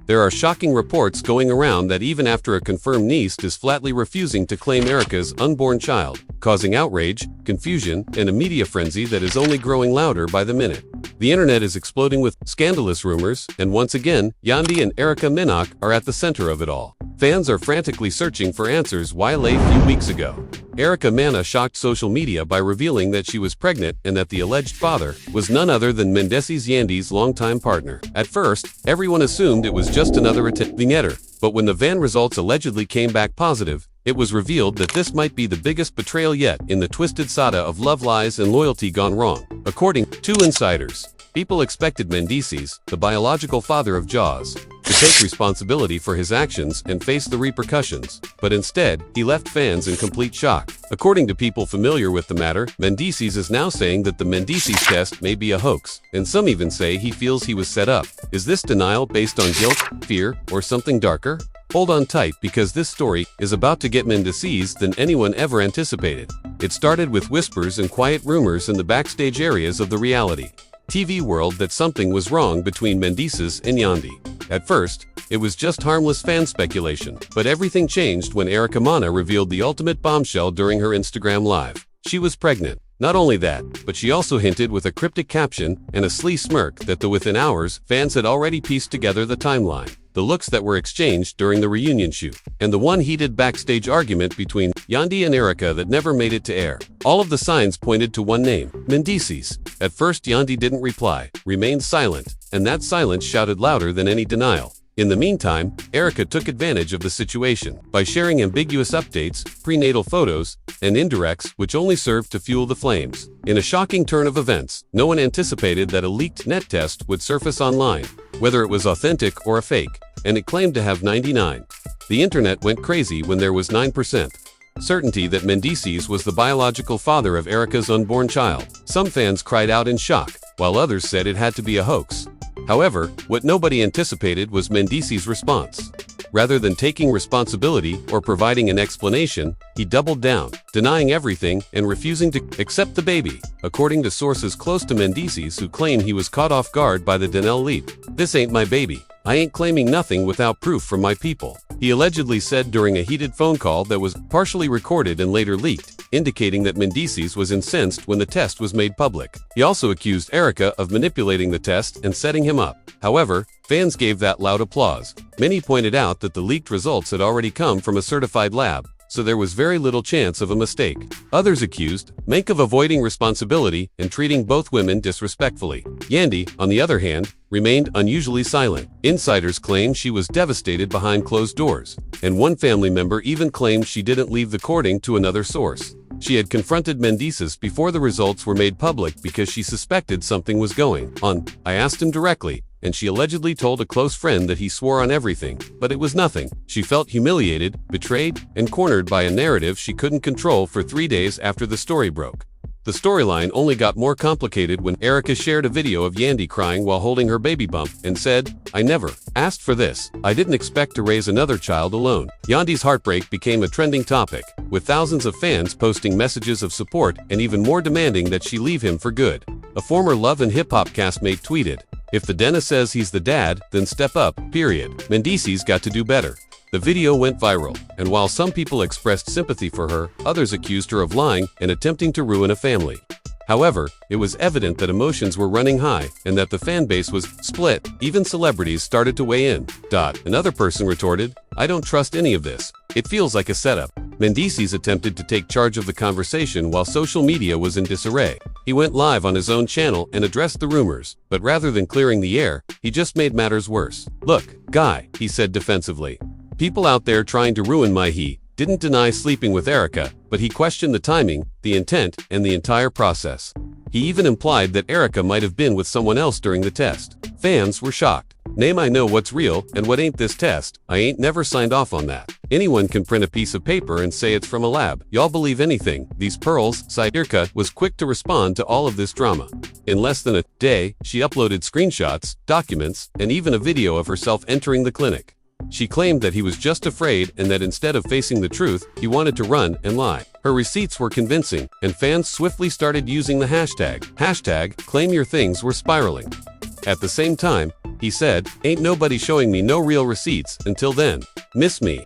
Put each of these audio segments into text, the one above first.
There are shocking reports going around that even after a confirmed niece is flatly refusing to claim Erica's unborn child, causing outrage, confusion, and a media frenzy that is only growing louder by the minute. The internet is exploding with scandalous rumors, and once again, Yandi and Erica Minogue are at the center of it all. Fans are frantically searching for answers while a few weeks ago, Erica Minogue shocked social media by revealing that she was pregnant and that the alleged father was none other than Mendeecees Yandi's longtime partner. At first, everyone assumed it was just another vignette, but when the van results allegedly came back positive, it was revealed that this might be the biggest betrayal yet in the twisted saga of love lies and loyalty gone wrong. According to insiders, people expected Mendeecees, the biological father of Jaws, to take responsibility for his actions and face the repercussions, but instead, he left fans in complete shock. According to people familiar with the matter, Mendeecees is now saying that the Mendeecees test may be a hoax, and some even say he feels he was set up. Is this denial based on guilt, fear, or something darker? Hold on tight because this story is about to get Mendeecees than anyone ever anticipated. It started with whispers and quiet rumors in the backstage areas of the reality TV world that something was wrong between Mendeecees and Yandi. At first, it was just harmless fan speculation, but everything changed when Erica Minogue revealed the ultimate bombshell during her Instagram live. She was pregnant. Not only that, but she also hinted with a cryptic caption and a sly smirk that within hours, fans had already pieced together the timeline, the looks that were exchanged during the reunion shoot, and the one heated backstage argument between Yandi and Erica that never made it to air. All of the signs pointed to one name, Mendeecees. At first, Yandi didn't reply, remained silent, and that silence shouted louder than any denial. In the meantime, Erica took advantage of the situation by sharing ambiguous updates, prenatal photos, and indirects which only served to fuel the flames. In a shocking turn of events, no one anticipated that a leaked net test would surface online, whether it was authentic or a fake, and it claimed to have 99. The internet went crazy when there was 9% certainty that Mendeecees was the biological father of Erica's unborn child. Some fans cried out in shock, while others said it had to be a hoax. However, what nobody anticipated was Mendeecees' response. Rather than taking responsibility or providing an explanation, he doubled down, denying everything and refusing to accept the baby, according to sources close to Mendeecees who claim he was caught off guard by the Danielle leap. "This ain't my baby. I ain't claiming nothing without proof from my people," he allegedly said during a heated phone call that was partially recorded and later leaked, indicating that Mendeecees was incensed when the test was made public. He also accused Erica of manipulating the test and setting him up. However, fans gave that loud applause. Many pointed out that the leaked results had already come from a certified lab, so there was very little chance of a mistake. Others accused Menk of avoiding responsibility and treating both women disrespectfully. Yandi, on the other hand, remained unusually silent. Insiders claim she was devastated behind closed doors, and one family member even claimed she didn't leave the courting to another source. She had confronted Mendeecees before the results were made public because she suspected something was going on. "I asked him directly, and she allegedly told a close friend that he swore on everything, but it was nothing." She felt humiliated, betrayed, and cornered by a narrative she couldn't control for 3 days after the story broke. The storyline only got more complicated when Erica shared a video of Yandi crying while holding her baby bump and said, "I never asked for this. I didn't expect to raise another child alone." Yandi's heartbreak became a trending topic, with thousands of fans posting messages of support and even more demanding that she leave him for good. A former Love and Hip Hop castmate tweeted, "If the dentist says he's the dad, then step up, period. Mendeecees got to do better." The video went viral, and while some people expressed sympathy for her, others accused her of lying and attempting to ruin a family. However, it was evident that emotions were running high and that the fan base was split. Even celebrities started to weigh in. Another person retorted, "I don't trust any of this. It feels like a setup." Mendeecees attempted to take charge of the conversation while social media was in disarray. He went live on his own channel and addressed the rumors, but rather than clearing the air, he just made matters worse. "Look, guy," he said defensively. "People out there trying to ruin my he didn't deny sleeping with Erica, but he questioned the timing, the intent, and the entire process. He even implied that Erica might have been with someone else during the test." Fans were shocked. "Name I know what's real and what ain't this test. I ain't never signed off on that. Anyone can print a piece of paper and say it's from a lab. Y'all believe anything. These pearls." Erica was quick to respond to all of this drama. In less than a day, she uploaded screenshots, documents, and even a video of herself entering the clinic. She claimed that he was just afraid and that instead of facing the truth, he wanted to run and lie. Her receipts were convincing, and fans swiftly started using the hashtag #ClaimYourThings were spiraling. At the same time, He said, "Ain't nobody showing me no real receipts until then. Miss me."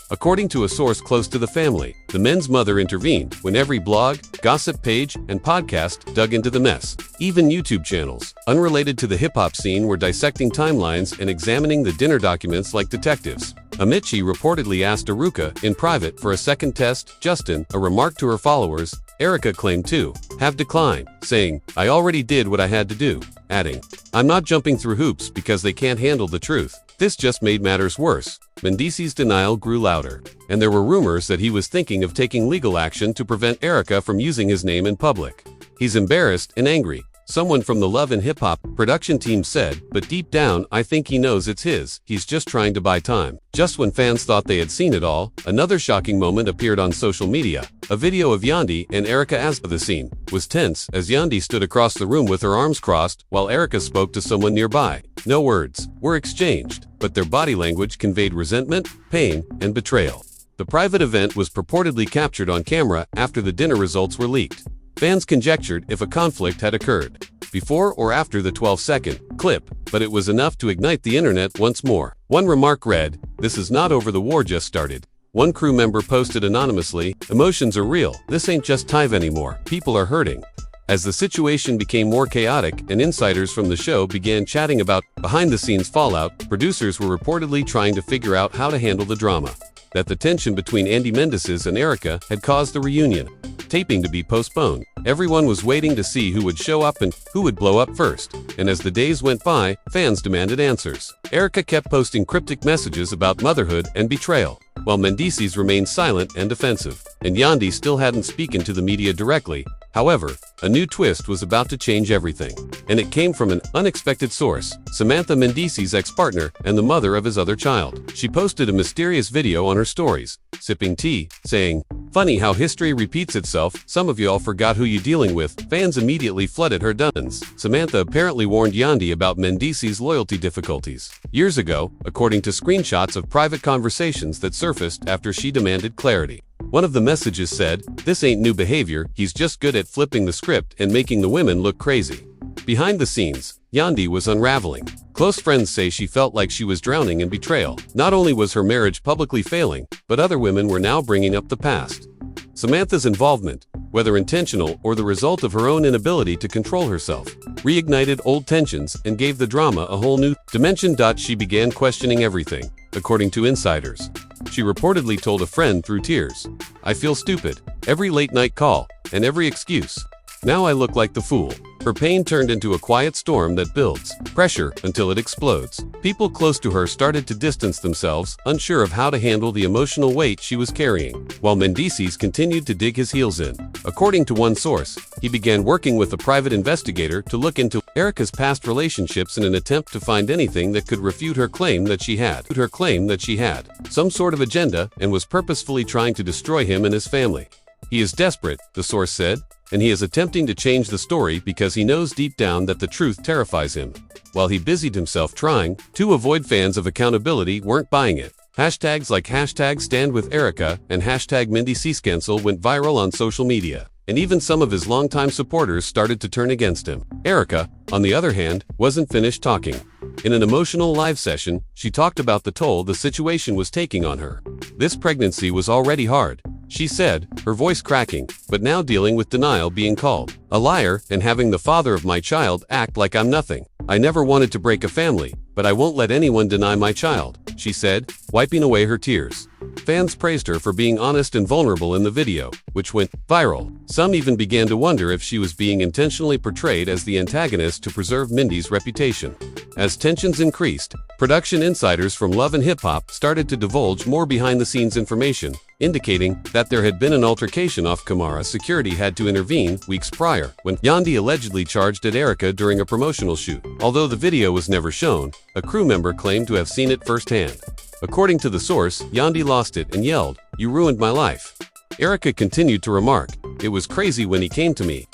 According to a source close to the family, the men's mother intervened when every blog, gossip page, and podcast dug into the mess. Even YouTube channels, unrelated to the hip-hop scene, were dissecting timelines and examining the dinner documents like detectives. Amici reportedly asked Aruka in private for a second test. Justin, a remark to her followers, Erica claimed to have declined, saying, "I already did what I had to do," adding, "I'm not jumping through hoops because they can't handle the truth." This just made matters worse. Mendeecees' denial grew louder, and there were rumors that he was thinking of taking legal action to prevent Erica from using his name in public. "He's embarrassed and angry," someone from the Love and Hip Hop production team said, "but deep down, I think he knows it's his. He's just trying to buy time." Just when fans thought they had seen it all, another shocking moment appeared on social media. A video of Yandi and Erica as the scene was tense as Yandi stood across the room with her arms crossed while Erica spoke to someone nearby. No words were exchanged, but their body language conveyed resentment, pain, and betrayal. The private event was purportedly captured on camera after the dinner results were leaked. Fans conjectured if a conflict had occurred before or after the 12-second clip, but it was enough to ignite the internet once more. One remark read, "This is not over, the war just started." One crew member posted anonymously, "Emotions are real. This ain't just Tive anymore. People are hurting." As the situation became more chaotic and insiders from the show began chatting about behind-the-scenes fallout, producers were reportedly trying to figure out how to handle the drama. That the tension between Andy Mendeecees and Erica had caused the reunion taping to be postponed. Everyone was waiting to see who would show up and who would blow up first. And as the days went by, fans demanded answers. Erica kept posting cryptic messages about motherhood and betrayal, while Mendeecees remained silent and defensive. And Yandi still hadn't spoken to the media directly. However, a new twist was about to change everything. And it came from an unexpected source, Samantha, Mendeecees' ex-partner and the mother of his other child. She posted a mysterious video on her stories, sipping tea, saying, "Funny how history repeats itself. Some of y'all forgot who you dealing with." Fans immediately flooded her DMs. Samantha apparently warned Yandi about Mendeecees' loyalty difficulties years ago, according to screenshots of private conversations that surfaced after she demanded clarity. One of the messages said, "This ain't new behavior, he's just good at flipping the script and making the women look crazy." Behind the scenes, Yandi was unraveling. Close friends say she felt like she was drowning in betrayal. Not only was her marriage publicly failing, but other women were now bringing up the past. Samantha's involvement, whether intentional or the result of her own inability to control herself, reignited old tensions and gave the drama a whole new dimension. She began questioning everything, according to insiders. She reportedly told a friend through tears, "I feel stupid. Every late-night call, and every excuse. Now I look like the fool." Her pain turned into a quiet storm that builds pressure until it explodes. People close to her started to distance themselves, unsure of how to handle the emotional weight she was carrying, while Mendeecees continued to dig his heels in. According to one source, he began working with a private investigator to look into Erica's past relationships in an attempt to find anything that could refute her claim that she had some sort of agenda and was purposefully trying to destroy him and his family. He is desperate, the source said, and he is attempting to change the story because he knows deep down that the truth terrifies him. While he busied himself trying to avoid, fans of accountability weren't buying it. Hashtags like #StandWithErica and #MendeeceesCancel went viral on social media, and even some of his longtime supporters started to turn against him. Erica, on the other hand, wasn't finished talking. In an emotional live session, she talked about the toll the situation was taking on her. This pregnancy was already hard, she said, her voice cracking, but now dealing with denial, being called a liar and having the father of my child act like I'm nothing. "I never wanted to break a family, but I won't let anyone deny my child," she said, wiping away her tears. Fans praised her for being honest and vulnerable in the video, which went viral. Some even began to wonder if she was being intentionally portrayed as the antagonist to preserve Mindy's reputation. As tensions increased, production insiders from Love and Hip Hop started to divulge more behind-the-scenes information, indicating that there had been an altercation off camera. Security had to intervene weeks prior when Yandi allegedly charged at Erica during a promotional shoot. Although the video was never shown, a crew member claimed to have seen it firsthand. According to the source, Yandi lost it and yelled, "You ruined my life." Erica continued to remark, "It was crazy when he came to me."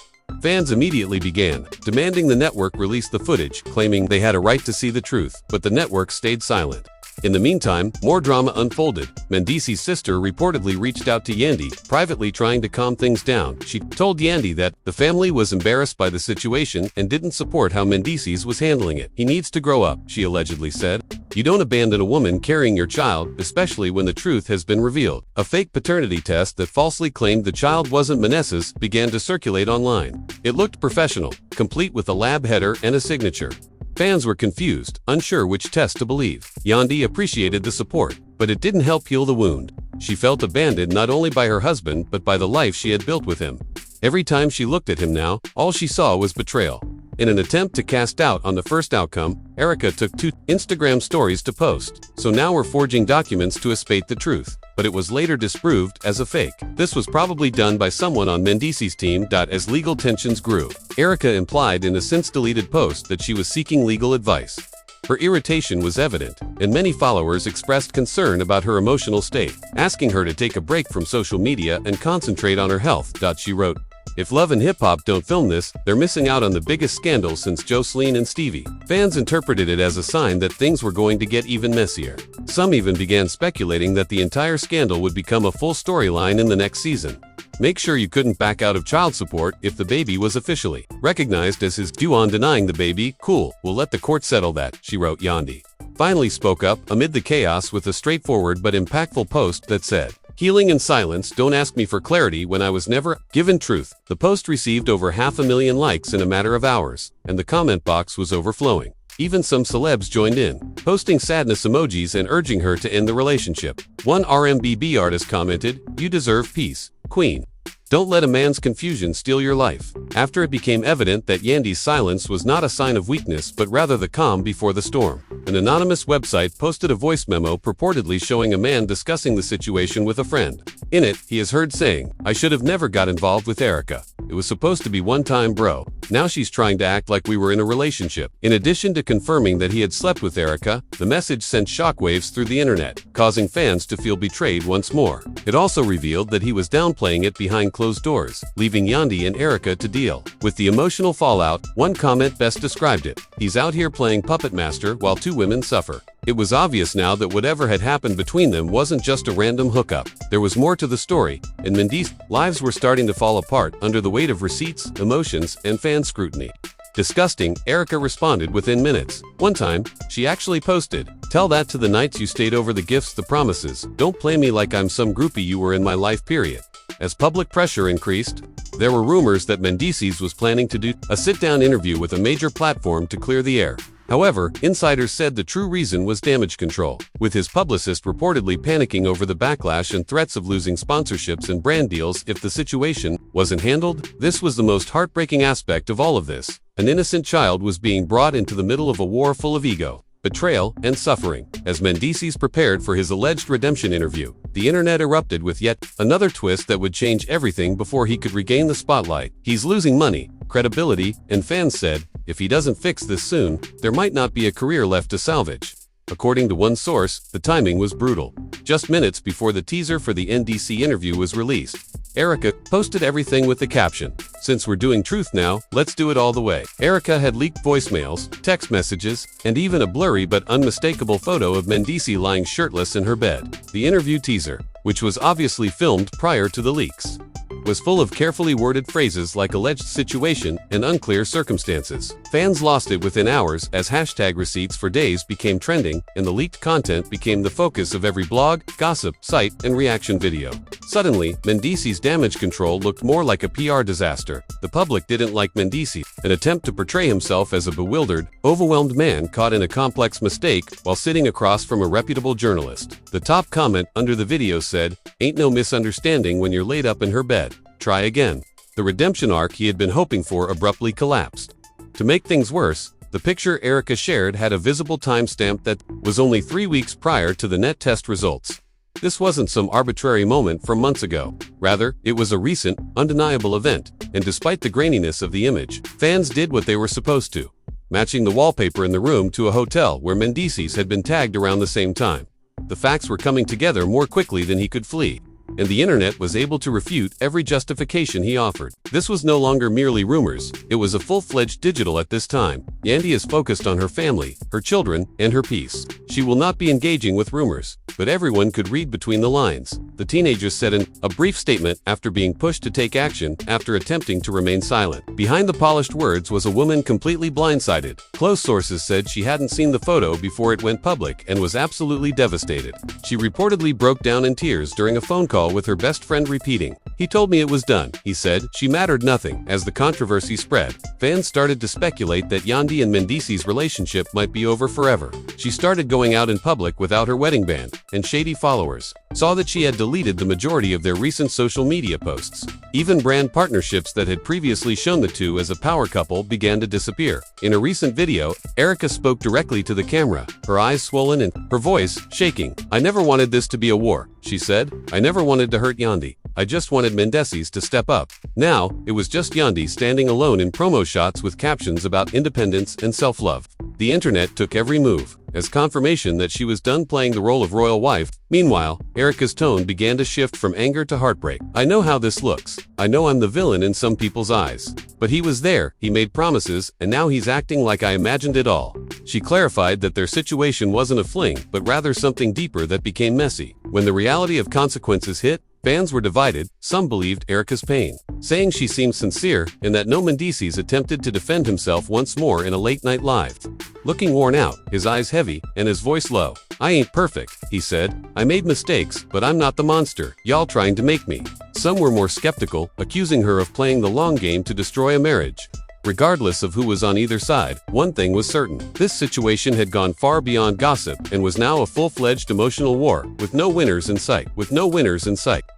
Fans immediately began demanding the network release the footage, claiming they had a right to see the truth, but the network stayed silent. In the meantime, more drama unfolded. Mendeecees' sister reportedly reached out to Yandi, privately trying to calm things down. She told Yandi that the family was embarrassed by the situation and didn't support how Mendeecees was handling it. He needs to grow up, she allegedly said. You don't abandon a woman carrying your child, especially when the truth has been revealed. A fake paternity test that falsely claimed the child wasn't Mendeecees began to circulate online. It looked professional, complete with a lab header and a signature. Fans were confused, unsure which test to believe. Yandi appreciated the support, but it didn't help heal the wound. She felt abandoned not only by her husband but by the life she had built with him. Every time she looked at him now, all she saw was betrayal. In an attempt to cast doubt on the first outcome, Erica took 2 Instagram stories to post. So now we're forging documents to escape the truth. But it was later disproved as a fake. This was probably done by someone on Mendeecees' team. As legal tensions grew, Erica implied in a since-deleted post that she was seeking legal advice. Her irritation was evident, and many followers expressed concern about her emotional state, asking her to take a break from social media and concentrate on her health. She wrote, "If Love and Hip Hop don't film this, they're missing out on the biggest scandal since Jocelyn and Stevie." Fans interpreted it as a sign that things were going to get even messier. Some even began speculating that the entire scandal would become a full storyline in the next season. Make sure you couldn't back out of child support if the baby was officially recognized as his due on denying the baby. Cool, we'll let the court settle that, she wrote. Yandi finally spoke up amid the chaos with a straightforward but impactful post that said, "Healing in silence, don't ask me for clarity when I was never given truth." The post received over 500,000 likes in a matter of hours, and the comment box was overflowing. Even some celebs joined in, posting sadness emojis and urging her to end the relationship. One R&B artist commented, "You deserve peace, Queen. Don't let a man's confusion steal your life." After it became evident that Yandi's silence was not a sign of weakness but rather the calm before the storm, an anonymous website posted a voice memo purportedly showing a man discussing the situation with a friend. In it, he is heard saying, "I should have never got involved with Erica. It was supposed to be one time, bro. Now she's trying to act like we were in a relationship." In addition to confirming that he had slept with Erica, the message sent shockwaves through the internet, causing fans to feel betrayed once more. It also revealed that he was downplaying it behind closed doors, leaving Yandi and Erica to deal with the emotional fallout. One comment best described it: "He's out here playing puppet master while 2 women suffer." It was obvious now that whatever had happened between them wasn't just a random hookup. There was more to the story, and Mendeecees' lives were starting to fall apart under the weight of receipts, emotions, and fan scrutiny. Disgusting, Erica responded within minutes. One time, she actually posted, "Tell that to the nights you stayed over, the gifts, the promises. Don't play me like I'm some groupie, you were in my life, period." As public pressure increased, there were rumors that Mendeecees was planning to do a sit-down interview with a major platform to clear the air. However, insiders said the true reason was damage control, with his publicist reportedly panicking over the backlash and threats of losing sponsorships and brand deals if the situation wasn't handled. This was the most heartbreaking aspect of all of this. An innocent child was being brought into the middle of a war full of ego, betrayal, and suffering. As Mendeecees prepared for his alleged redemption interview, the internet erupted with yet another twist that would change everything before he could regain the spotlight. He's losing money, credibility, and fans said, if he doesn't fix this soon, there might not be a career left to salvage. According to one source, the timing was brutal. Just minutes before the teaser for the NDC interview was released, Erica posted everything with the caption, "Since we're doing truth now, let's do it all the way." Erica had leaked voicemails, text messages, and even a blurry but unmistakable photo of Mendeecees lying shirtless in her bed. The interview teaser, which was obviously filmed prior to the leaks, was full of carefully worded phrases like alleged situation and unclear circumstances. Fans lost it within hours as #receipts for days became trending, and the leaked content became the focus of every blog, gossip, site, and reaction video. Suddenly, Mendeecees' damage control looked more like a PR disaster. The public didn't like Mendeecees, an attempt to portray himself as a bewildered, overwhelmed man caught in a complex mistake while sitting across from a reputable journalist. The top comment under the video said, "Ain't no misunderstanding when you're laid up in her bed. Try again." The redemption arc he had been hoping for abruptly collapsed. To make things worse, the picture Erica shared had a visible timestamp that was only 3 weeks prior to the net test results. This wasn't some arbitrary moment from months ago. Rather, it was a recent, undeniable event, and despite the graininess of the image, fans did what they were supposed to, matching the wallpaper in the room to a hotel where Mendeecees had been tagged around the same time. The facts were coming together more quickly than he could flee. and the internet was able to refute every justification he offered. This was no longer merely rumors, it was a full-fledged digital at this time. Yandi is focused on her family, her children, and her peace. She will not be engaging with rumors, but everyone could read between the lines, the teenager said in a brief statement after being pushed to take action after attempting to remain silent. Behind the polished words was a woman completely blindsided. Close sources said she hadn't seen the photo before it went public and was absolutely devastated. She reportedly broke down in tears during a phone call with her best friend, repeating, "He told me it was done," he said. She mattered nothing. As the controversy spread, fans started to speculate that Yandi and Mendeecees' relationship might be over forever. She started going out in public without her wedding band, and shady followers saw that she had deleted the majority of their recent social media posts. Even brand partnerships that had previously shown the two as a power couple began to disappear. In a recent video, Erica spoke directly to the camera, her eyes swollen and her voice shaking. "I never wanted this to be a war," she said. "I never wanted to hurt Yandi. I just wanted Mendeecees to step up." Now, it was just Yandi standing alone in promo shots with captions about independence and self-love. The internet took every move as confirmation that she was done playing the role of royal wife. Meanwhile, Erica's tone began to shift from anger to heartbreak. "I know how this looks. I know I'm the villain in some people's eyes. But he was there, he made promises, and now he's acting like I imagined it all." She clarified that their situation wasn't a fling, but rather something deeper that became messy. When the reality of consequences hit, fans were divided. Some believed Erica's pain, saying she seemed sincere and that no Mendeecees attempted to defend himself once more in a late-night live. Looking worn out, his eyes heavy, and his voice low. "I ain't perfect," he said. "I made mistakes, but I'm not the monster y'all trying to make me." Some were more skeptical, accusing her of playing the long game to destroy a marriage. Regardless of who was on either side, one thing was certain. This situation had gone far beyond gossip and was now a full-fledged emotional war, with no winners in sight.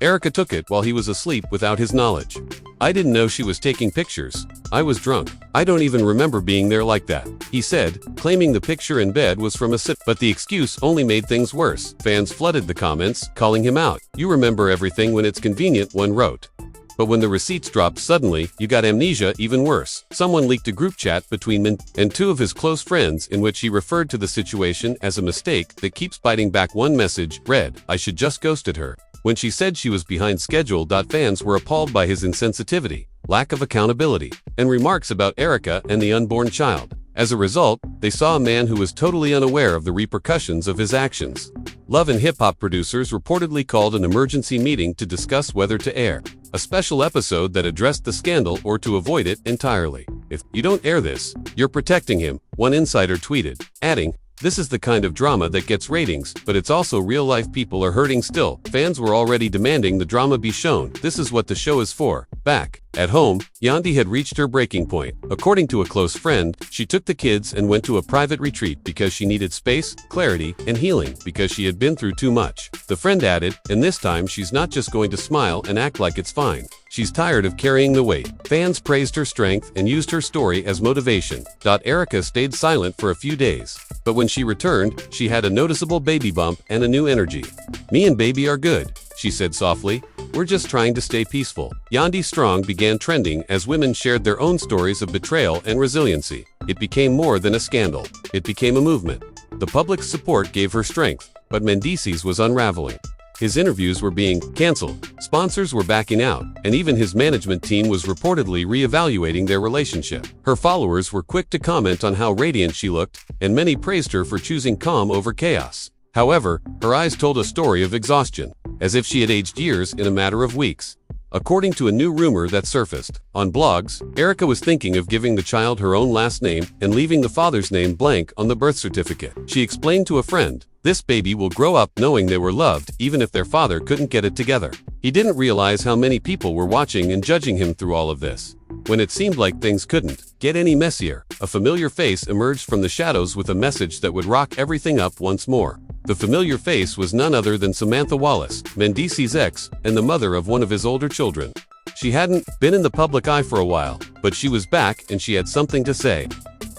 Erica took it while he was asleep without his knowledge. "I didn't know she was taking pictures. I was drunk. I don't even remember being there like that," he said, claiming the picture in bed was from a sip. But the excuse only made things worse. Fans flooded the comments, calling him out. "You remember everything when it's convenient," one wrote. "But when the receipts dropped suddenly, you got amnesia." Even worse, someone leaked a group chat between Min and two of his close friends in which he referred to the situation as a mistake that keeps biting back. One message read, "I should just ghosted her when she said she was behind schedule." Fans were appalled by his insensitivity, lack of accountability, and remarks about Erica and the unborn child. As a result, they saw a man who was totally unaware of the repercussions of his actions. Love and Hip Hop producers reportedly called an emergency meeting to discuss whether to air a special episode that addressed the scandal or to avoid it entirely. "If you don't air this, you're protecting him," one insider tweeted, adding, "This is the kind of drama that gets ratings, but it's also real-life people are hurting still." Fans were already demanding the drama be shown. This is what the show is for. Back at home, Yandi had reached her breaking point. According to a close friend, she took the kids and went to a private retreat because she needed space, clarity, and healing because she had been through too much. The friend added, "And this time she's not just going to smile and act like it's fine. She's tired of carrying the weight." Fans praised her strength and used her story as motivation. Erica stayed silent for a few days, but when she returned, she had a noticeable baby bump and a new energy. "Me and baby are good," she said softly. "We're just trying to stay peaceful." Yandi Strong began trending as women shared their own stories of betrayal and resiliency. It became more than a scandal. It became a movement. The public's support gave her strength, but Mendeecees was unraveling. His interviews were being canceled, sponsors were backing out, and even his management team was reportedly re-evaluating their relationship. Her followers were quick to comment on how radiant she looked, and many praised her for choosing calm over chaos. However, her eyes told a story of exhaustion, as if she had aged years in a matter of weeks. According to a new rumor that surfaced on blogs, Erica was thinking of giving the child her own last name and leaving the father's name blank on the birth certificate. She explained to a friend, "This baby will grow up knowing they were loved even if their father couldn't get it together." He didn't realize how many people were watching and judging him through all of this. When it seemed like things couldn't get any messier, a familiar face emerged from the shadows with a message that would rock everything up once more. The familiar face was none other than Samantha Wallace, Mendeecees' ex, and the mother of one of his older children. She hadn't been in the public eye for a while, but she was back and she had something to say.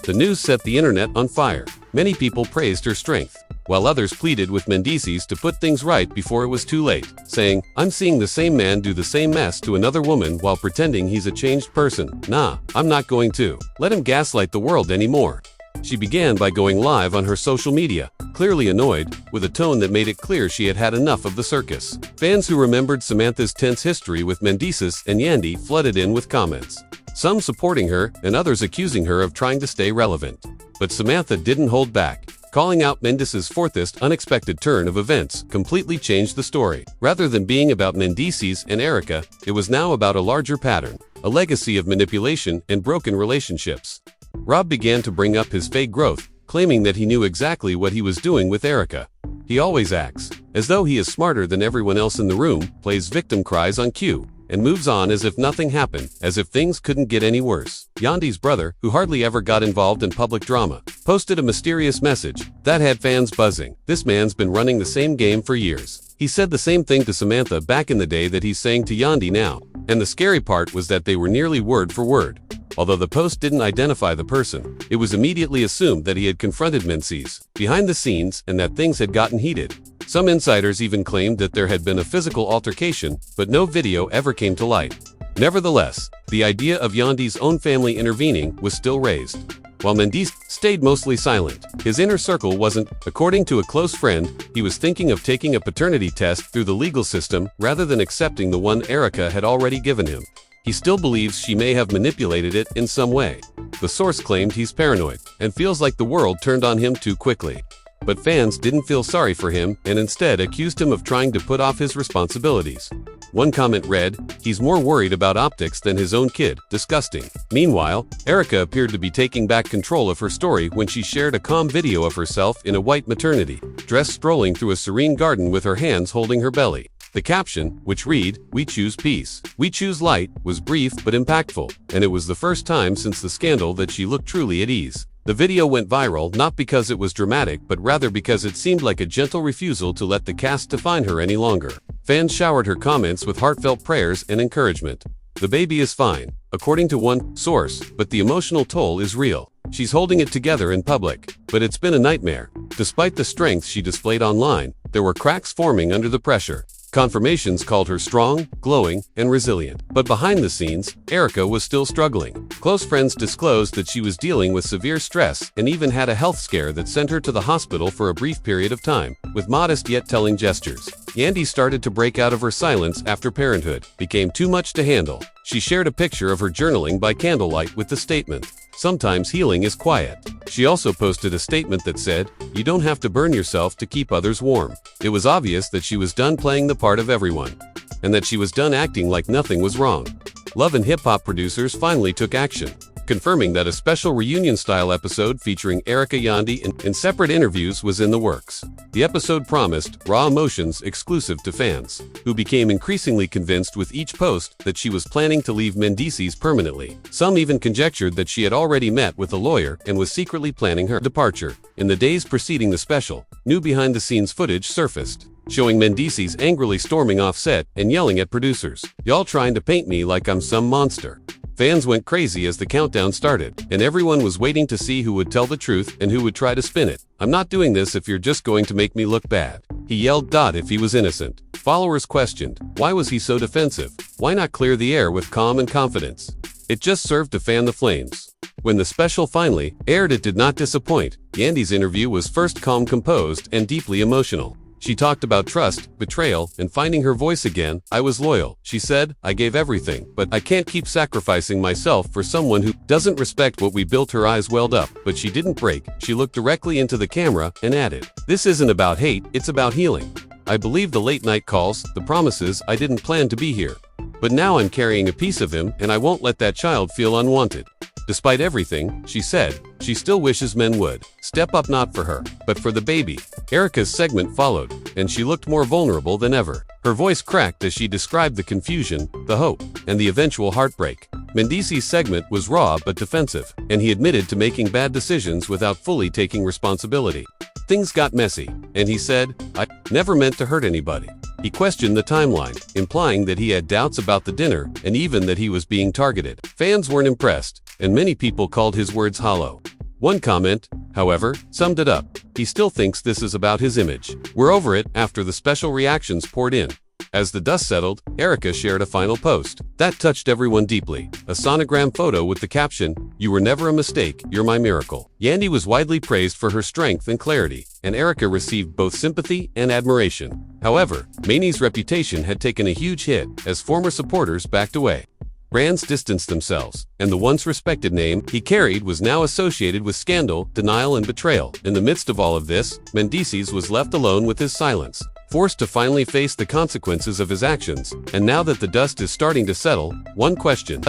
The news set the internet on fire. Many people praised her strength, while others pleaded with Mendeecees to put things right before it was too late, saying, "I'm seeing the same man do the same mess to another woman while pretending he's a changed person. Nah, I'm not going to let him gaslight the world anymore." She began by going live on her social media, clearly annoyed, with a tone that made it clear she had had enough of the circus. Fans who remembered Samantha's tense history with Mendeecees and Yandi flooded in with comments, some supporting her and others accusing her of trying to stay relevant. But Samantha didn't hold back. Calling out Mendeecees' fourthest unexpected turn of events completely changed the story. Rather than being about Mendeecees and Erica, it was now about a larger pattern, a legacy of manipulation and broken relationships. Rob began to bring up his fake growth, claiming that he knew exactly what he was doing with Erica. He always acts as though he is smarter than everyone else in the room, plays victim cries on cue, and moves on as if nothing happened, as if things couldn't get any worse. Yandi's brother, who hardly ever got involved in public drama, posted a mysterious message that had fans buzzing. This man's been running the same game for years. He said the same thing to Samantha back in the day that he's saying to Yandi now. And the scary part was that they were nearly word for word. Although the post didn't identify the person, it was immediately assumed that he had confronted Mendeecees behind the scenes and that things had gotten heated. Some insiders even claimed that there had been a physical altercation, but no video ever came to light. Nevertheless, the idea of Yandi's own family intervening was still raised. While Mendeecees stayed mostly silent, his inner circle wasn't. According to a close friend, he was thinking of taking a paternity test through the legal system rather than accepting the one Erica had already given him. He still believes she may have manipulated it in some way. The source claimed he's paranoid and feels like the world turned on him too quickly. But fans didn't feel sorry for him and instead accused him of trying to put off his responsibilities. One comment read, "He's more worried about optics than his own kid. Disgusting." Meanwhile, Erica appeared to be taking back control of her story when she shared a calm video of herself in a white maternity dress strolling through a serene garden with her hands holding her belly. The caption, which read, "We choose peace. We choose light," was brief but impactful, and it was the first time since the scandal that she looked truly at ease. The video went viral not because it was dramatic but rather because it seemed like a gentle refusal to let the cast define her any longer. Fans showered her comments with heartfelt prayers and encouragement. The baby is fine, according to one source, but the emotional toll is real. She's holding it together in public, but it's been a nightmare. Despite the strength she displayed online, there were cracks forming under the pressure. Confirmations called her strong, glowing, and resilient. But behind the scenes, Erica was still struggling. Close friends disclosed that she was dealing with severe stress and even had a health scare that sent her to the hospital for a brief period of time, with modest yet telling gestures. Yandi started to break out of her silence after parenthood became too much to handle. She shared a picture of her journaling by candlelight with the statement, "Sometimes healing is quiet." She also posted a statement that said, "You don't have to burn yourself to keep others warm." It was obvious that she was done playing the part of everyone, and that she was done acting like nothing was wrong. Love and Hip Hop producers finally took action, confirming that a special reunion-style episode featuring Erica Yandi in separate interviews was in the works. The episode promised raw emotions exclusive to fans, who became increasingly convinced with each post that she was planning to leave Mendeecees permanently. Some even conjectured that she had already met with a lawyer and was secretly planning her departure. In the days preceding the special, new behind-the-scenes footage surfaced, showing Mendeecees angrily storming off set and yelling at producers, "Y'all trying to paint me like I'm some monster." Fans went crazy as the countdown started, and everyone was waiting to see who would tell the truth and who would try to spin it. "I'm not doing this if you're just going to make me look bad," he yelled. If he was innocent. Followers questioned, why was he so defensive? Why not clear the air with calm and confidence? It just served to fan the flames. When the special finally aired, it did not disappoint. Yandi's interview was first calm, composed, and deeply emotional. She talked about trust, betrayal, and finding her voice again. "I was loyal," she said. "I gave everything, but I can't keep sacrificing myself for someone who doesn't respect what we built." Her eyes welled up, but she didn't break. She looked directly into the camera and added, "This isn't about hate, it's about healing. I believe the late night calls, the promises. I didn't plan to be here. But now I'm carrying a piece of him, and I won't let that child feel unwanted." Despite everything, she said, she still wishes men would step up, not for her, but for the baby. Erica's segment followed, and she looked more vulnerable than ever. Her voice cracked as she described the confusion, the hope, and the eventual heartbreak. Mendeecees' segment was raw but defensive, and he admitted to making bad decisions without fully taking responsibility. Things got messy, and he said, "I never meant to hurt anybody." He questioned the timeline, implying that he had doubts about the dinner and even that he was being targeted. Fans weren't impressed, and many people called his words hollow. One comment, however, summed it up. He still thinks this is about his image. "We're over it." After the special reactions poured in, As the dust settled, Erica shared a final post. That touched everyone deeply. A sonogram photo with the caption, "You were never a mistake, you're my miracle." Yandi was widely praised for her strength and clarity, and Erica received both sympathy and admiration. However, Mendeecees' reputation had taken a huge hit as former supporters backed away. Brands distanced themselves, and the once respected name he carried was now associated with scandal, denial, and betrayal. In the midst of all of this, Mendeecees was left alone with his silence, forced to finally face the consequences of his actions. And now that the dust is starting to settle, one question